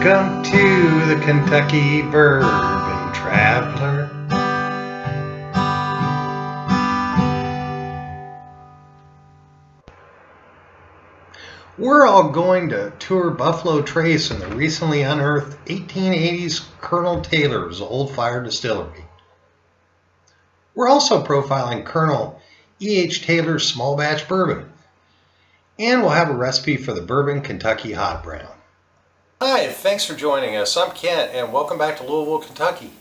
Welcome to the Kentucky Bourbon Traveler. We're all going to tour Buffalo Trace and the recently unearthed 1880s Colonel Taylor's Old Fire Distillery. We're also profiling Colonel E.H. Taylor's small batch bourbon. And we'll have a recipe for the Bourbon Kentucky Hot Brown. Hi, thanks for joining us. I'm Kent and welcome back to Louisville, Kentucky.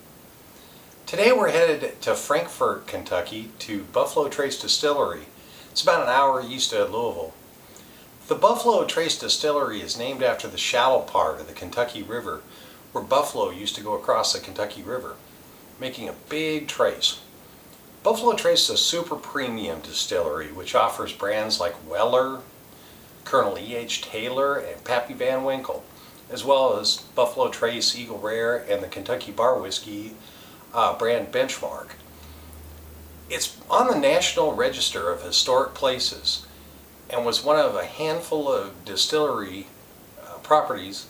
Today we're headed to Frankfort, Kentucky to Buffalo Trace Distillery. It's about an hour east of Louisville. The Buffalo Trace Distillery is named after the shallow part of the Kentucky River where buffalo used to go across the Kentucky River, making a big trace. Buffalo Trace is a super premium distillery which offers brands like Weller, Colonel E.H. Taylor, and Pappy Van Winkle, as well as Buffalo Trace, Eagle Rare, and the Kentucky Bar Whiskey brand Benchmark. It's on the National Register of Historic Places and was one of a handful of distillery properties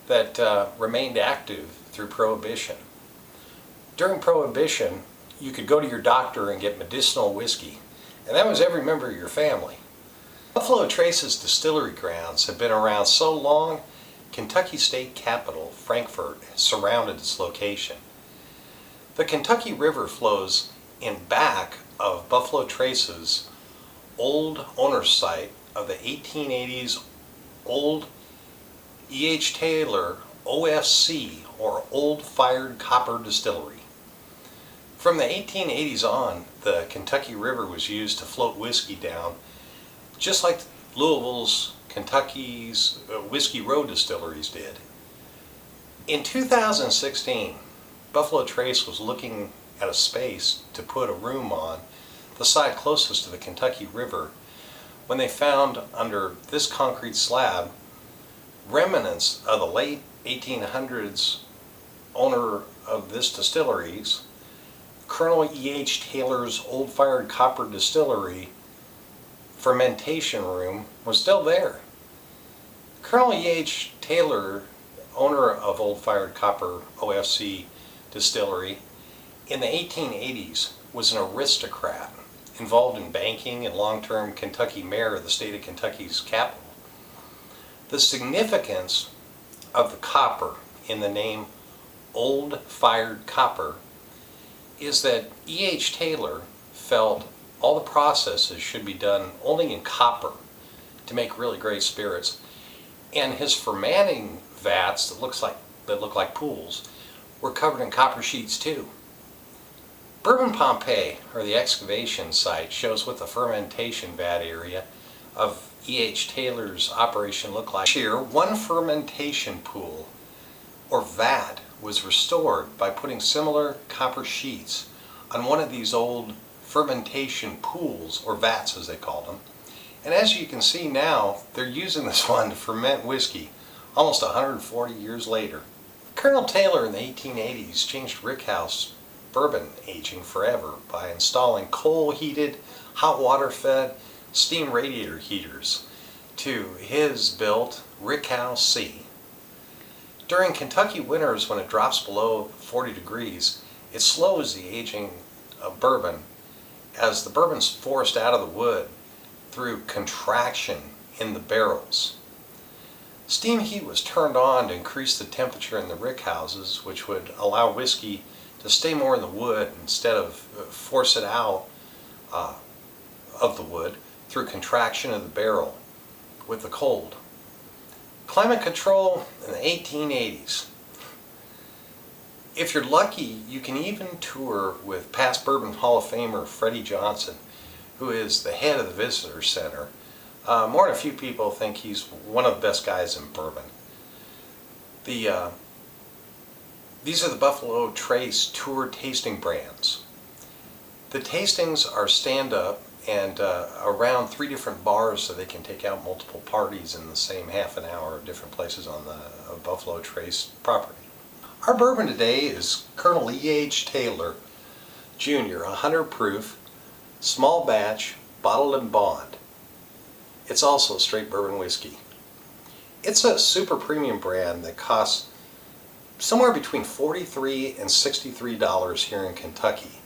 that remained active through Prohibition. During Prohibition, you could go to your doctor and get medicinal whiskey, and that was every member of your family. Buffalo Trace's distillery grounds have been around so long, Kentucky state capital, Frankfort, surrounded its location. The Kentucky River flows in back of Buffalo Trace's old owner's site of the 1880s Old E.H. Taylor OFC, or Old Fired Copper Distillery. From the 1880s on, the Kentucky River was used to float whiskey down, just like Louisville's, Kentucky's Whiskey Row distilleries did. In 2016, Buffalo Trace was looking at a space to put a room on the side closest to the Kentucky River when they found under this concrete slab remnants of the late 1800s owner of this distillery's Colonel E.H. Taylor's Old Fired Copper Distillery fermentation room was still there. Colonel E.H. Taylor, owner of Old Fired Copper OFC Distillery, in the 1880s was an aristocrat involved in banking and long-term Kentucky mayor of the state of Kentucky's capital. The significance of the copper in the name Old Fired Copper is that E.H. Taylor felt all the processes should be done only in copper to make really great spirits, and his fermenting vats that look like pools were covered in copper sheets too. Bourbon Pompeii, or the excavation site, shows what the fermentation vat area of E.H. Taylor's operation looked like. This year, one fermentation pool or vat was restored by putting similar copper sheets on one of these old fermentation pools, or vats as they called them. And as you can see now, they're using this one to ferment whiskey almost 140 years later. Colonel Taylor in the 1880s changed rickhouse bourbon aging forever by installing coal-heated, hot water-fed steam radiator heaters to his built Rickhouse C. During Kentucky winters, when it drops below 40 degrees, it slows the aging of bourbon as the bourbon's forced out of the wood through contraction in the barrels. Steam heat was turned on to increase the temperature in the rickhouses, which would allow whiskey to stay more in the wood instead of force it out of the wood through contraction of the barrel with the cold. Climate control in the 1880s. If you're lucky, you can even tour with past Bourbon Hall of Famer Freddie Johnson, who is the head of the Visitor Center. More than a few people think he's one of the best guys in bourbon. These are the Buffalo Trace tour tasting brands. The tastings are stand-up and around 3 different bars, so they can take out multiple parties in the same half an hour at different places on the Buffalo Trace property. Our bourbon today is Colonel E.H. Taylor Jr., 100 proof, small batch, bottled and bond. It's also straight bourbon whiskey. It's a super premium brand that costs somewhere between $43 and $63 here in Kentucky,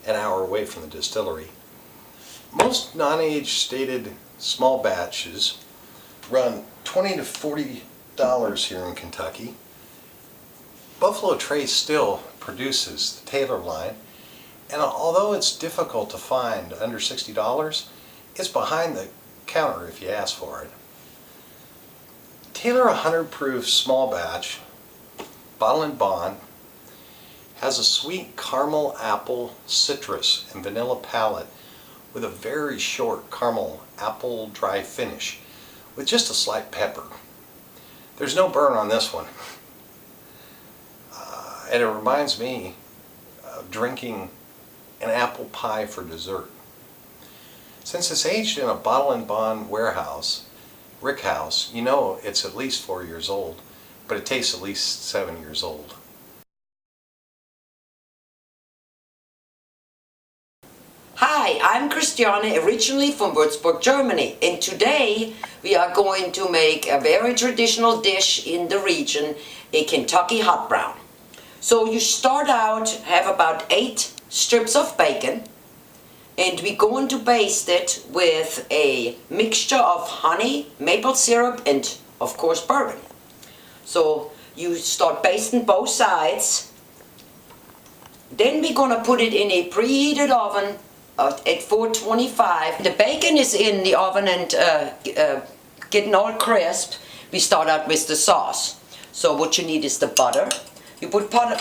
an hour away from the distillery. Most non-age stated small batches run $20 to $40 here in Kentucky. Buffalo Trace still produces the Taylor line, and although it's difficult to find under $60, it's behind the counter if you ask for it. Taylor 100 proof small batch, bottle and bond, has a sweet caramel, apple, citrus, and vanilla palate with a very short caramel apple dry finish with just a slight pepper. There's no burn on this one. And it reminds me of drinking an apple pie for dessert. Since it's aged in a bottle and bond warehouse, rick house, you know it's at least 4 years old, but it tastes at least 7 years old. Hi, I'm Christiane, originally from Würzburg, Germany, and today we are going to make a very traditional dish in the region, a Kentucky hot brown. So you start out, have about 8 strips of bacon, and we're going to baste it with a mixture of honey, maple syrup, and of course bourbon. So you start basting both sides. Then we're going to put it in a preheated oven at 425. The bacon is in the oven and getting all crisp. We start out with the sauce. So what you need is the butter. You put butter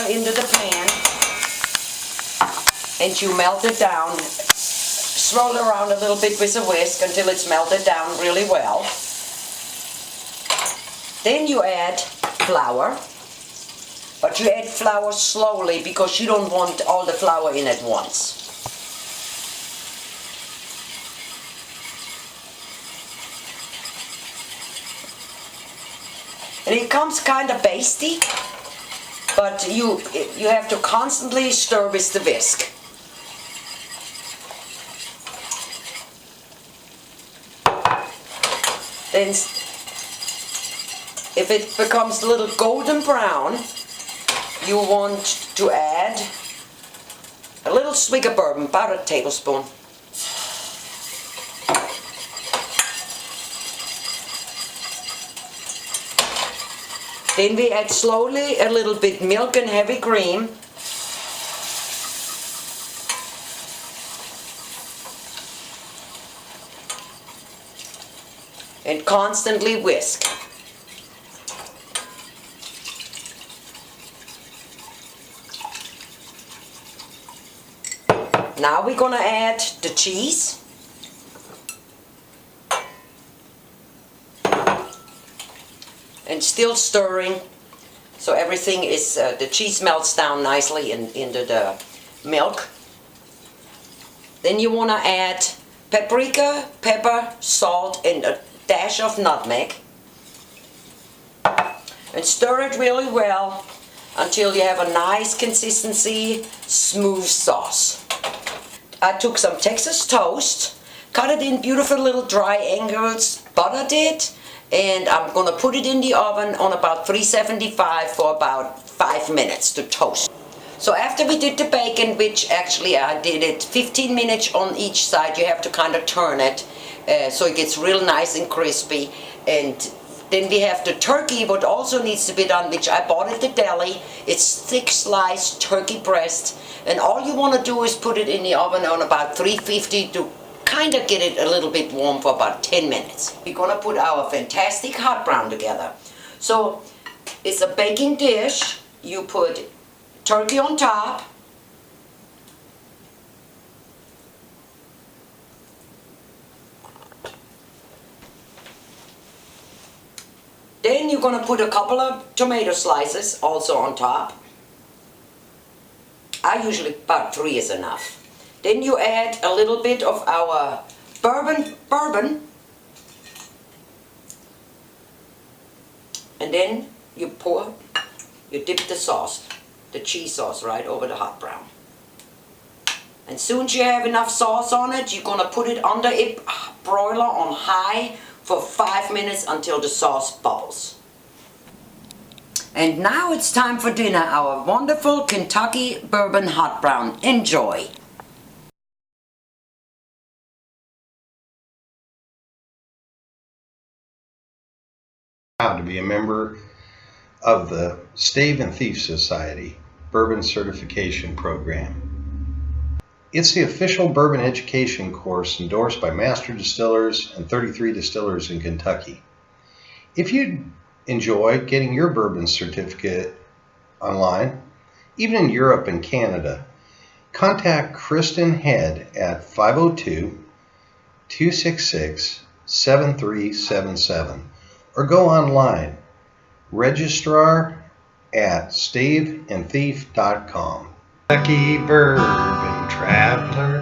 into the pan and you melt it down. Swirl it around a little bit with a whisk until it's melted down really well. Then you add flour, but you add flour slowly because you don't want all the flour in at once. And it comes kind of pasty, but you have to constantly stir with the whisk. Then, if it becomes a little golden brown, you want to add a little swig of bourbon, about a tablespoon. Then we add slowly a little bit milk and heavy cream. And constantly whisk. Now we're going to add the cheese. And still stirring, so everything is, the cheese melts down nicely into the milk. Then you want to add paprika, pepper, salt, and a dash of nutmeg. And stir it really well until you have a nice consistency, smooth sauce. I took some Texas toast, cut it in beautiful little triangles, buttered it, and I'm going to put it in the oven on about 375 for about 5 minutes to toast. So after we did the bacon, which actually I did it 15 minutes on each side, you have to kind of turn it so it gets real nice and crispy. And then we have the turkey, what also needs to be done, which I bought at the deli. It's thick sliced turkey breast, and all you want to do is put it in the oven on about 350 to kind of get it a little bit warm for about 10 minutes. We're going to put our fantastic hot brown together. So it's a baking dish. You put turkey on top. Then you're going to put a couple of tomato slices also on top. I usually about 3 is enough. Then you add a little bit of our bourbon, and then you dip the sauce, the cheese sauce, right over the hot brown. And soon as you have enough sauce on it, you're gonna put it under a broiler on high for 5 minutes until the sauce bubbles. And now it's time for dinner, our wonderful Kentucky Bourbon Hot Brown. Enjoy! Proud to be a member of the Stave and Thief Society Bourbon Certification Program. It's the official bourbon education course endorsed by master distillers and 33 distillers in Kentucky. If you enjoy getting your bourbon certificate online, even in Europe and Canada, contact Kristen Head at 502-266-7377 or go online, registrar@staveandthief.com. Kentucky Bourbon Traveler.